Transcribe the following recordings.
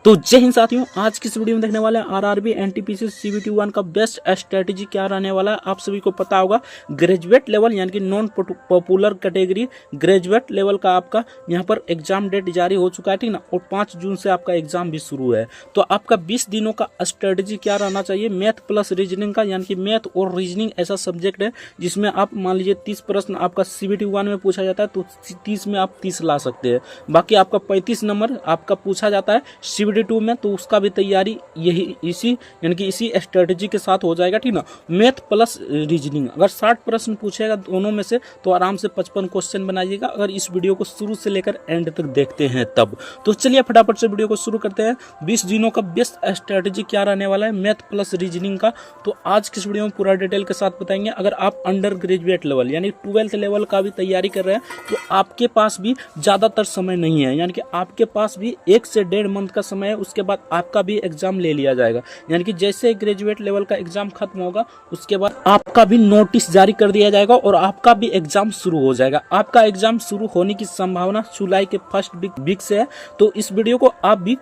तो जय हिंद साथियों, आज की इस वीडियो में देखने वाले हैं आरआरबी एनटीपीसी सीबीटी 1 का बेस्ट स्ट्रेटेजी क्या रहने वाला है। आप सभी को पता होगा ग्रेजुएट लेवल यानी कि non popular category graduate level का आपका यहाँ पर एग्जाम डेट जारी हो चुका है, ठीक ना। और 5 जून से आपका एग्जाम भी शुरू है। तो आपका 20 दिनों का स्ट्रेटेजी क्या रहना चाहिए। मैथ प्लस रीजनिंग का, यानी कि मैथ और रीजनिंग ऐसा सब्जेक्ट है जिसमें आप मान लीजिए 30 प्रश्न आपका सीबीटी 1 में पूछा जाता है तो 30 में आप 30 ला सकते हैं। बाकी आपका 35 नंबर आपका पूछा जाता है सीबीटी 2 में, तो उसका भी तैयारी इसी यानी कि इसी स्ट्रेटेजी के साथ हो जाएगा, ठीक ना। मैथ प्लस रीजनिंग अगर 60 प्रश्न पूछेगा दोनों में से तो आराम से 55 क्वेश्चन बनाइएगा, अगर इस वीडियो को शुरू से लेकर एंड तक देखते हैं तब। तो चलिए फटाफट से वीडियो को शुरू करते हैं। 20 दिनों का बेस्ट स्ट्रेटेजी क्या रहने वाला है मैथ प्लस रीजनिंग का, तो आज की इस वीडियो में पूरा डिटेल के साथ बताएंगे। अगर आप अंडर ग्रेजुएट लेवल यानी 12th लेवल का भी तैयारी कर रहे हैं तो आपके पास भी ज्यादातर समय नहीं है, यानी कि आपके पास भी 1 से 1.5 मंथ का समय है। उसके बाद आपका भी एग्जाम ले लिया जाएगा, यानी कि जैसे ग्रेजुएट लेवल का एग्जाम खत्म होगा उसके बाद आपका भी नोटिस जारी कर दिया जाएगा और आपका भी एग्जाम शुरू हो जाएगा। आपका एग्जाम शुरू होने की संभावना जुलाई के फर्स्ट वीक से है, तो इस वीडियो को आप भी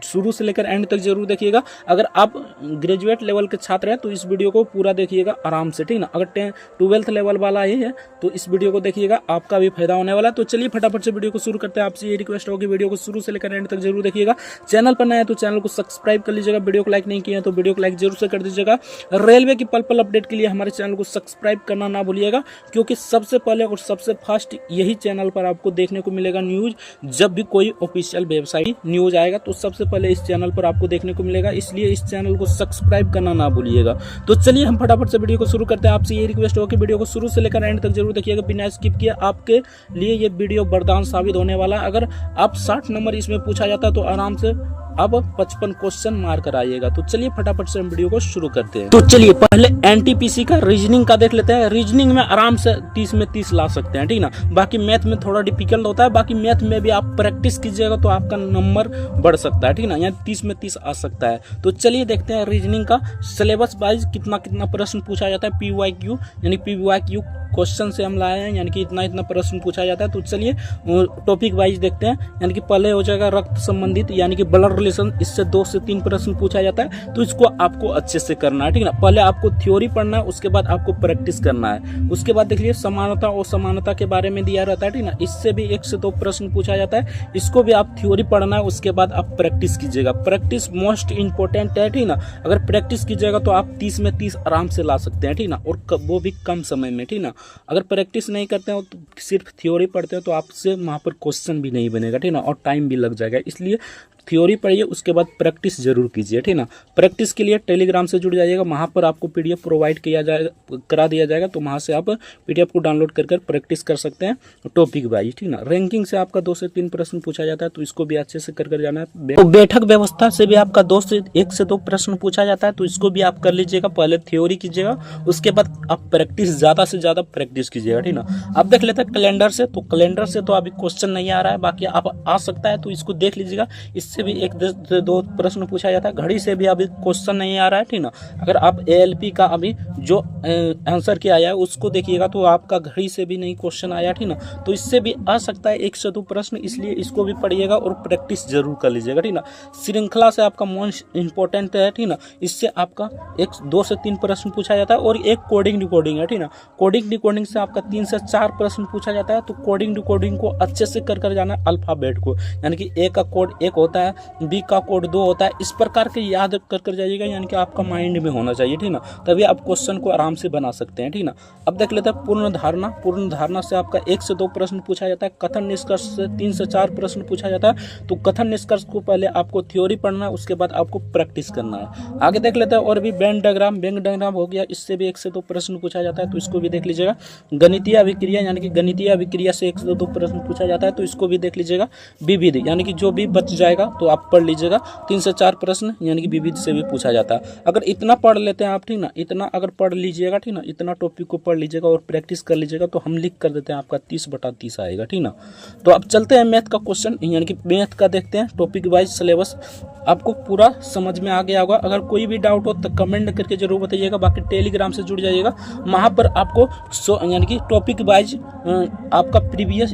शुरू से लेकर एंड तक जरूर देखिएगा। अगर आप ग्रेजुएट लेवल के छात्र हैं तो इस वीडियो को पूरा देखिएगा आराम से, ठीक ना। अगर 12th लेवल वाला ही है तो इस वीडियो को देखिएगा, आपका भी फायदा होने वाला है। तो चलिए फटाफट से वीडियो को शुरू करते हैं। आपसे ये रिक्वेस्ट होगी वीडियो को शुरू से लेकर एंड तक जरूर देखिएगा। चैनल पर नया है तो चैनल को सब्सक्राइब कर लीजिएगा, वीडियो को लाइक नहीं किया तो वीडियो को लाइक जरूर से कर दीजिएगा। रेलवे की पल पल अपडेट के लिए हमारे चैनल को सब्सक्राइब करना ना भूलिएगा, क्योंकि सबसे पहले और सबसे फास्ट यही चैनल पर आपको देखने को मिलेगा न्यूज। जब भी कोई ऑफिशियल वेबसाइट न्यूज आएगा तो सबसे पहले इस चैनल पर आपको देखने को मिलेगा, इसलिए इस चैनल को सब्सक्राइब करना ना भूलिएगा। तो चलिए हम फटाफट से वीडियो को शुरू करते हैं। आपसे ये रिक्वेस्ट हो कि वीडियो को शुरू से लेकर एंड तक जरूर देखिएगा, बिना स्किप किए। आपके लिए ये वीडियो वरदान साबित होने वाला है। अगर आप 60 नंबर इसमें पूछा जाता है तो आराम से अब 55 क्वेश्चन मार कर आइएगा। तो चलिए फटाफट से हम वीडियो को शुरू करते हैं। तो चलिए पहले एनटीपीसी का रीजनिंग का देख लेते हैं। रीजनिंग में आराम से 30 में 30 ला सकते हैं, ठीक ना। बाकी मैथ में थोड़ा डिफिकल्ट होता है, बाकी मैथ में भी आप प्रैक्टिस कीजिएगा तो आपका नंबर बढ़ सकता है, ठीक ना। यहाँ 30 में 30 आ सकता है। तो चलिए देखते हैं रीजनिंग का सिलेबस वाइज कितना कितना प्रश्न पूछा जाता है। PYQ यानी PYQ क्वेश्चन से हम लाए हैं, यानी कि इतना इतना प्रश्न पूछा जाता है। तो चलिए टॉपिक वाइज देखते हैं। यानी कि पहले हो जाएगा रक्त संबंधित यानी कि ब्लड रिलेशन, इससे 2 से 3 प्रश्न पूछा जाता है, तो इसको आपको अच्छे से करना है, ठीक ना। पहले आपको थ्योरी पढ़ना है, उसके बाद आपको प्रैक्टिस करना है। उसके बाद देख लीजिए समानता और समानता के बारे में दिया रहता है, ठीक ना। इससे भी 1 से 2 प्रश्न पूछा जाता है, इसको भी आप थ्योरी पढ़ना है, उसके बाद आप प्रैक्टिस कीजिएगा। प्रैक्टिस मोस्ट इंपॉर्टेंट है, ठीक ना। अगर प्रैक्टिस कीजिएगा तो आप 30 में 30 आराम से ला सकते हैं, ठीक ना, और वो भी कम समय में, ठीक ना। अगर प्रैक्टिस नहीं करते हो तो सिर्फ थ्योरी पढ़ते हो तो आपसे वहाँ पर क्वेश्चन भी नहीं बनेगा, ठीक ना, और टाइम भी लग जाएगा। इसलिए थ्योरी पढ़िए, उसके बाद प्रैक्टिस जरूर कीजिए, ठीक ना। प्रैक्टिस के लिए टेलीग्राम से जुड़ जाइएगा, वहाँ पर आपको PDF प्रोवाइड करा दिया जाएगा, तो वहाँ से आप PDF को डाउनलोड कर प्रैक्टिस कर सकते हैं टॉपिक वाइज, ठीक ना। रैंकिंग से आपका 2 से 3 प्रश्न पूछा जाता है, तो इसको भी अच्छे से कर जाना है। तो बैठक व्यवस्था से भी आपका 1 से 2 प्रश्न पूछा जाता है, तो इसको भी आप कर लीजिएगा। पहले थ्योरी कीजिएगा, उसके बाद आप प्रैक्टिस ज़्यादा से ज़्यादा प्रैक्टिस कीजिएगा, ठीक ना। अब देख लेते हैं कैलेंडर से। तो कैलेंडर से तो अभी क्वेश्चन नहीं आ रहा है, बाकी आप आ सकता है तो इसको देख लीजिएगा। इससे भी 1 से 2 प्रश्न पूछा जाता है। घड़ी से भी अभी क्वेश्चन नहीं आ रहा है, ठीक ना। अगर आप ALP का अभी जो आंसर किया आया है उसको देखिएगा तो आपका घड़ी से भी नहीं क्वेश्चन आया, ठीक ना। तो इससे भी आ सकता है 1 से 2 प्रश्न, इसलिए इसको भी पढ़िएगा और प्रैक्टिस जरूर कर लीजिएगा, ठीक ना। श्रृंखला से आपका मोस्ट इंपॉर्टेंट है, ठीक ना। इससे आपका 2 से 3 प्रश्न पूछा जाता है, और एक कोडिंग डिकोडिंग है, ठीक ना। कोडिंग डिकोडिंग से आपका 3 से 4 प्रश्न पूछा जाता है। तो कोडिंग डिकोडिंग को अच्छे से कर जाना है। अल्फाबेट को, यानी कि A का कोड 1 होता है, B का कोड 2 होता है, इस प्रकार के याद कर जाइएगा, यानी कि आपका माइंड में होना चाहिए, ठीक ना। तभी आप क्वेश्चन को आराम से बना सकते हैं, ठीक ना। अब देख लेते हैं पूर्ण धारणा। पूर्ण धारणा से आपका 1 से 2 प्रश्न पूछा जाता है। कथन निष्कर्ष से 3 से 4 प्रश्न पूछा जाता है। तो कथन निष्कर्ष को पहले आपको थ्योरी पढ़ना है, उसके बाद आपको प्रैक्टिस करना है। आगे देख लेते हैं और भी वेन डायग्राम हो गया, इससे भी 1 से 2 प्रश्न पूछा जाता है, तो इसको भी देख लीजिएगा। गणितीय अभिक्रिया यानी कि गणितीय अभिक्रिया से 1 से 2 प्रश्न पूछा जाता है, तो इसको भी देख लीजिएगा। विविध यानी कि जो भी बच जाएगा तो आप पढ़ लीजिएगा। 3 से 4 प्रश्न यानी कि विविध से भी पूछा जाता है। अगर इतना पढ़ लेते हैं आप, ठीक ना, इतना अगर पढ़ लीजिएगा, ठीक ना, इतना टॉपिक को पढ़ लीजिएगा और प्रैक्टिस कर लीजिएगा तो हम लिख कर देते हैं आपका 30/30 आएगा, ठीक ना। तो अब चलते हैं मैथ का क्वेश्चन, यानी कि मैथ का देखते हैं टॉपिक वाइज सिलेबस। आपको पूरा समझ में आ गया होगा। अगर कोई भी डाउट हो तो कमेंट करके जरूर बताइएगा। बाकी टेलीग्राम से जुड़ जाइएगा, वहाँ पर आपको यानी कि टॉपिक वाइज आपका प्रीवियस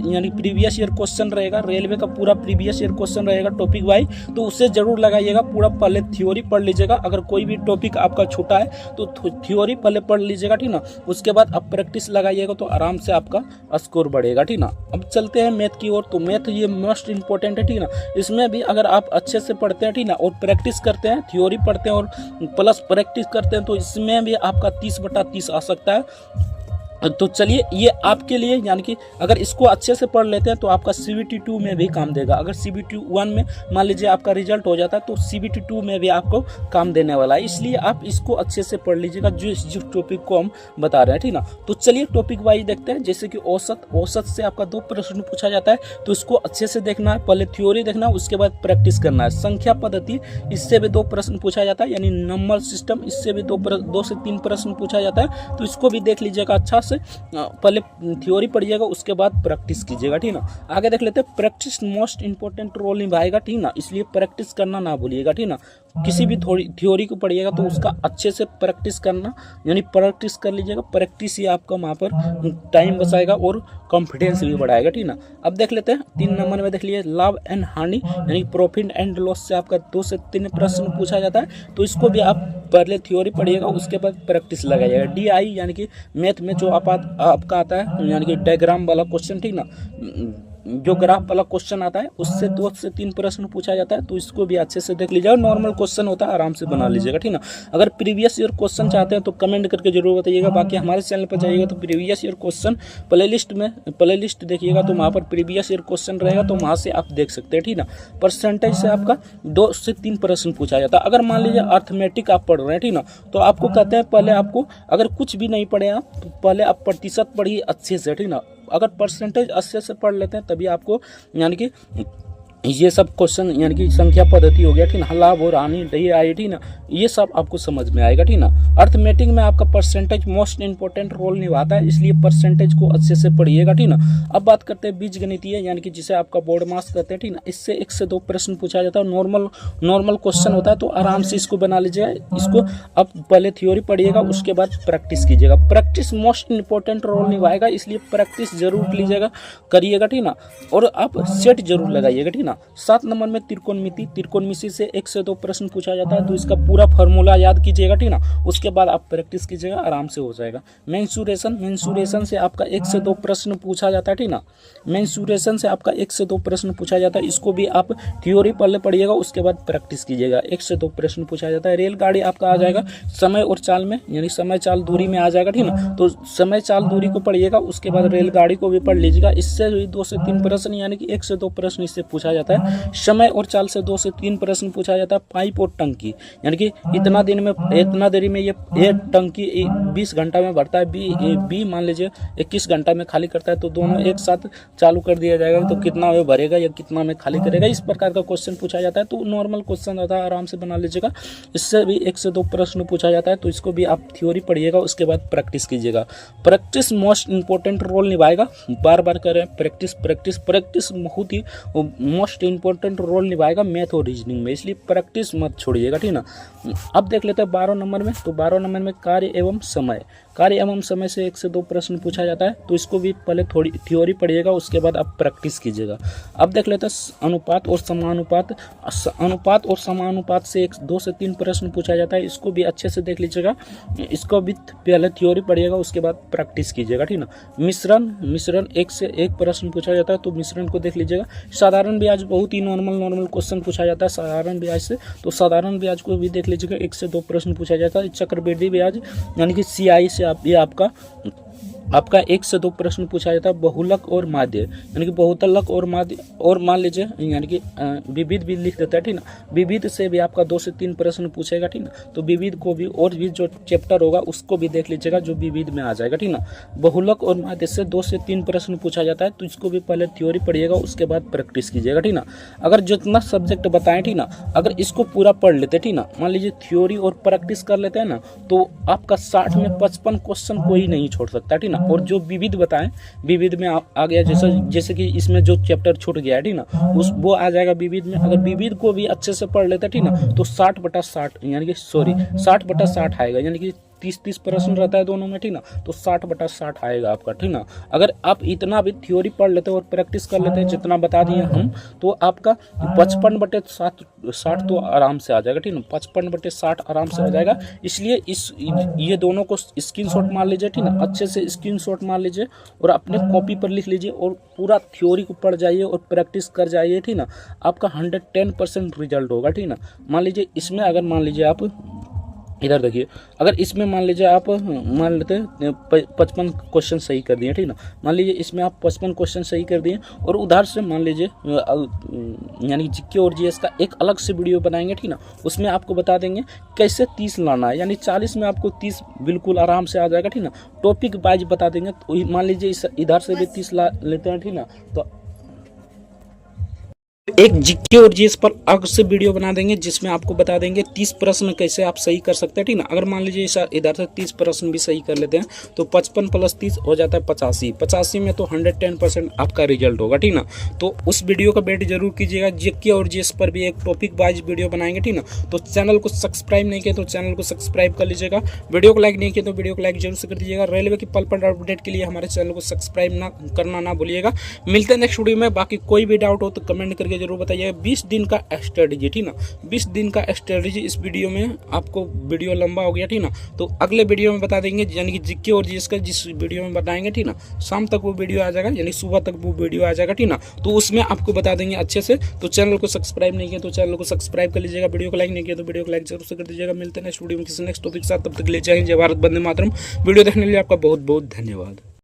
ईयर क्वेश्चन रहेगा। रेलवे का पूरा प्रीवियस ईयर क्वेश्चन रहेगा टॉपिक वाई तो उसे जरूर लगाइएगा। पूरा पहले थ्योरी पढ़ लीजिएगा, अगर कोई भी टॉपिक आपका छूटा है तो थ्योरी पहले पढ़ लीजिएगा, ठीक ना। उसके बाद आप प्रैक्टिस लगाइएगा तो आराम से आपका स्कोर बढ़ेगा, ठीक ना। अब चलते हैं मैथ की ओर। तो मैथ ये मोस्ट इंपॉर्टेंट है, ठीक ना। इसमें भी अगर आप अच्छे से पढ़ते हैं, ठीक ना, और प्रैक्टिस करते हैं, थ्योरी पढ़ते हैं और प्लस प्रैक्टिस करते हैं तो इसमें भी आपका 30/30 आ सकता है। तो चलिए ये आपके लिए, यानी कि अगर इसको अच्छे से पढ़ लेते हैं तो आपका CBT 2 में भी काम देगा। अगर CBT 1 में मान लीजिए आपका रिजल्ट हो जाता है तो CBT 2 में भी आपको काम देने वाला है। इसलिए आप इसको अच्छे से पढ़ लीजिएगा जिस टॉपिक को हम बता रहे हैं, ठीक ना। तो चलिए टॉपिक वाइज देखते हैं। जैसे कि औसत से आपका 2 प्रश्न पूछा जाता है तो इसको अच्छे से देखना है, पहले थ्योरी देखना है, उसके बाद प्रैक्टिस करना है। संख्या पद्धति, इससे भी 2 प्रश्न पूछा जाता है, यानी नंबर सिस्टम, इससे भी 2 से 3 प्रश्न पूछा जाता है। तो इसको भी देख लीजिएगा अच्छा से, पहले थ्योरी पढ़िएगा उसके बाद प्रैक्टिस कीजिएगा, ठीक ना। आगे देख लेते हैं। प्रैक्टिस मोस्ट इंपॉर्टेंट रोल निभाएगा, ठीक ना, इसलिए प्रैक्टिस करना ना भूलिएगा, ठीक ना। किसी भी थ्योरी को पढ़िएगा तो उसका अच्छे से प्रैक्टिस करना, यानी प्रैक्टिस कर लीजिएगा। प्रैक्टिस ही आपका वहाँ पर टाइम बचाएगा और कॉन्फिडेंस भी बढ़ाएगा, ठीक ना। अब देख लेते हैं 3 नंबर में, देख लीजिए लाभ एंड हानि, यानी प्रॉफिट एंड लॉस से आपका 2 से 3 प्रश्न पूछा जाता है। तो इसको भी आप पहले थ्योरी पढ़िएगा उसके बाद प्रैक्टिस लगाइएगा। DI यानी कि मैथ में जो आपका आता है, यानी कि डायग्राम वाला क्वेश्चन, ठीक ना, जो ग्राफ वाला क्वेश्चन आता है उससे 2 से 3 प्रश्न पूछा जाता है। तो इसको भी अच्छे से देख लीजिएगा। नॉर्मल क्वेश्चन होता है, आराम से बना लीजिएगा, ठीक ना। अगर प्रीवियस ईयर क्वेश्चन चाहते हैं तो कमेंट करके जरूर बताइएगा। बाकी हमारे चैनल पर जाइएगा तो प्रीवियस ईयर क्वेश्चन प्लेलिस्ट देखिएगा तो वहाँ पर प्रीवियस ईयर क्वेश्चन रहेगा, तो वहाँ से आप देख सकते हैं, ठीक ना। परसेंटेज से आपका 2 से 3 प्रश्न पूछा जाता है। अगर मान लीजिए अर्थमेटिक आप पढ़ रहे हैं, ठीक ना, तो आपको कहते हैं पहले आपको, अगर कुछ भी नहीं पढ़े आप तो पहले आप प्रतिशत पढ़िए अच्छे से, ठीक ना। अगर परसेंटेज अच्छे से पढ़ लेते हैं तभी आपको, यानी कि ये सब क्वेश्चन, यानी कि संख्या पद्धति हो गया, ठीक ना, लाभ और हानि, DI, ठीक ना, ये सब आपको समझ में आएगा, ठीक ना। अर्थमेटिक में आपका परसेंटेज मोस्ट इंपॉर्टेंट रोल निभाता है, इसलिए परसेंटेज को अच्छे से पढ़िएगा, ठीक ना। अब बात करते हैं बीजगणितीय, यानी कि जिसे आपका बोर्ड मास कहते हैं, ठीक ना। इससे 1 से 2 प्रश्न पूछा जाता है। नॉर्मल क्वेश्चन होता है, तो आराम से इसको बना लीजिएगा। इसको अब पहले थ्योरी पढ़िएगा उसके बाद प्रैक्टिस कीजिएगा। प्रैक्टिस मोस्ट इंपॉर्टेंट रोल निभाएगा, इसलिए प्रैक्टिस जरूर लीजिएगा, करिएगा, ठीक ना। और आप सेट जरूर लगाइएगा, ठीक ना। 7 नंबर में त्रिकोणमिति से 1 से 2 प्रश्न पूछा जाता है। तो इसका पूरा फार्मूला याद कीजिएगा, ठीक ना। उसके बाद आप प्रैक्टिस कीजिएगा, आराम से हो जाएगा। मेंसुरेशन से आपका 1 से 2 प्रश्न पूछा जाता है, ठीक ना। मेंसुरेशन से आपका 1 से 2 प्रश्न पूछा जाता है। इसको भी आप थ्योरी पहले पढ़िएगा उसके बाद प्रैक्टिस कीजिएगा। 1 से 2 प्रश्न पूछा जाता है। रेलगाड़ी आपका आ जाएगा समय और चाल में, यानी समय चाल दूरी में आ जाएगा, ठीक ना। तो समय चाल दूरी को पढ़िएगा उसके बाद रेलगाड़ी को भी पढ़ लीजिएगा। इससे 2 से 3 प्रश्न, यानी कि 1 से 2 प्रश्न इससे पूछा जाता है। समय और चाल से 2 से 3 प्रश्न पूछा जाता है। पाइप और टंकी, यानी कि इतना देरी में ये टंकी 20 घंटा में भरता है, बी मान लीजिए 21 घंटा में खाली करता है। तो दोनों एक साथ चालू कर दिया जाएगा तो कितना में भरेगा या कितना में खाली करेगा, इस प्रकार का क्वेश्चन पूछा जाता है। तो नॉर्मल क्वेश्चन रहता है, आराम से बना लीजिएगा। इससे भी 1 से 2 प्रश्न पूछा जाता है। तो इसको भी आप थ्योरी पढ़िएगा उसके बाद प्रैक्टिस कीजिएगा। प्रैक्टिस मोस्ट इंपॉर्टेंट रोल निभाएगा, बार बार करें प्रैक्टिस बहुत ही मोस्ट इंपॉर्टेंट रोल निभाएगा मैथ और रीजनिंग में, इसलिए प्रैक्टिस मत छोड़िएगा, ठीक ना। अब देख लेते हैं 12 नंबर में। तो 12 नंबर में कार्य एवं समय से 1 से 2 प्रश्न पूछा जाता है। तो इसको भी पहले थोड़ी थ्योरी पढ़िएगा उसके बाद आप प्रैक्टिस कीजिएगा। अब देख लेते हैं अनुपात और समानुपात से 2 से 3 प्रश्न पूछा जाता है। इसको भी अच्छे से देख लीजिएगा। इसको भी पहले थ्योरी पढ़िएगा उसके बाद प्रैक्टिस कीजिएगा, ठीक ना। मिश्रण 1 से 1 प्रश्न पूछा जाता है। तो मिश्रण को देख लीजिएगा। साधारण ब्याज बहुत ही नॉर्मल क्वेश्चन पूछा जाता है साधारण ब्याज से। तो साधारण ब्याज को भी देख लीजिएगा, 1 से 2 प्रश्न पूछा जाता है। चक्रवृद्धि ब्याज यानी कि CI से ये आपका 1 से 2 प्रश्न पूछा जाता है। बहुलक और माध्य, यानी कि बहुतलक और माध्य, और मान लीजिए यानी कि विविध भी लिख देता है, ठीक ना। विविध से भी आपका 2 से 3 प्रश्न पूछेगा, ठीक ना। तो विविध को भी, और भी जो चैप्टर होगा उसको भी देख लीजिएगा जो विविध में आ जाएगा, ठीक ना। बहुलक और माध्य से 2 से 3 प्रश्न पूछा जाता है। तो इसको भी पहले थ्योरी पढ़िएगा उसके बाद प्रैक्टिस कीजिएगा, ठीक ना। अगर जितना सब्जेक्ट बताएं, ठीक ना, अगर इसको पूरा पढ़ लेते, ठीक ना, मान लीजिए थ्योरी और प्रैक्टिस कर लेते हैं ना, तो आपका 60 में 55 क्वेश्चन कोई नहीं छोड़ सकता, ठीक ना। और जो विविध बताएं, विविध में आ गया जैसे कि इसमें जो चैप्टर छूट गया है, ठीक ना, वो आ जाएगा विविध में। अगर विविध को भी अच्छे से पढ़ लेते हैं, ठीक ना, तो 60/60 यानी कि 60/60 आएगा, यानी कि 30-30 प्रश्न रहता है दोनों में, ठीक ना, तो 60/60 आएगा आपका, ठीक ना। अगर आप इतना भी थ्योरी पढ़ लेते हो और प्रैक्टिस कर लेते हैं जितना बता दिए हम, तो आपका 55/60 तो आराम से आ जाएगा, ठीक ना, 55/60 आराम से हो जाएगा। इसलिए ये दोनों को स्क्रीनशॉट मार लीजिए, ठीक ना, अच्छे से स्क्रीनशॉट मार लीजिए और अपने कॉपी पर लिख लीजिए और पूरा थ्योरी को पढ़ जाइए और प्रैक्टिस कर जाइए, ठीक ना। आपका 110% रिजल्ट होगा, ठीक ना। मान लीजिए इसमें अगर मान लीजिए आप इधर देखिए, अगर इसमें मान लीजिए आप मान लेते हैं 55 क्वेश्चन सही कर दिए, ठीक ना, मान लीजिए इसमें आप 55 क्वेश्चन सही कर दिए और उधर से मान लीजिए यानी जीके और जीएस का एक अलग से वीडियो बनाएंगे, ठीक ना, उसमें आपको बता देंगे कैसे 30 लाना है, यानी 40 में आपको 30 बिल्कुल आराम से आ जाएगा, ठीक ना। टॉपिक वाइज बता देंगे, तो मान लीजिए इधर से भी 30 ला लेते हैं, ठीक ना, तो एक जीके और जीएस पर अलग से वीडियो बना देंगे जिसमें आपको बता देंगे 30 प्रश्न कैसे आप सही कर सकते हैं, ठीक ना। अगर मान लीजिए इधर से 30 प्रश्न भी सही कर लेते हैं तो 55 + 30 हो जाता है 85 में तो 110% आपका रिजल्ट होगा, ठीक ना। तो उस वीडियो का वेट जरूर कीजिएगा। जीके और जीएस पर भी एक टॉपिक वाइज वीडियो बनाएंगे, ठीक ना। तो चैनल को सब्सक्राइब नहीं किया तो चैनल को सब्सक्राइब कर लीजिएगा, वीडियो को लाइक नहीं किया तो वीडियो को लाइक जरूर से कर दीजिएगा। रेलवे की पल पल अपडेट के लिए हमारे चैनल को सब्सक्राइब करना ना भूलिएगा। मिलते हैं नेक्स्ट वीडियो में। बाकी कोई भी डाउट हो तो कमेंट करके जरूर बताइए। 20 दिन का स्ट्रेटजी, ठीक ना, 20 दिन का स्ट्रेटजी इस वीडियो में आपको वीडियो लंबा हो गया, ठीक ना, तो अगले वीडियो में बता देंगे, यानी कि जीके और जीएस का जिस वीडियो में बताएंगे, ठीक ना, शाम तक वो वीडियो आ जाएगा, यानी सुबह तक वो वीडियो आ जाएगा, ठीक ना, तो उसमें आपको बता देंगे अच्छे से। तो चैनल को सब्सक्राइब नहीं किया तो चैनल को सब्सक्राइब कर लीजिएगा, वीडियो को लाइक नहीं किया तो वीडियो को लाइक जरूर से कर दीजिएगा। मिलते हैं नेक्स्ट वीडियो में किसी नेक्स्ट टॉपिक के साथ, तब तक ले जाएंगे। जय भारत, वंदे मातरम। वीडियो देखने के लिए आपका बहुत बहुत धन्यवाद।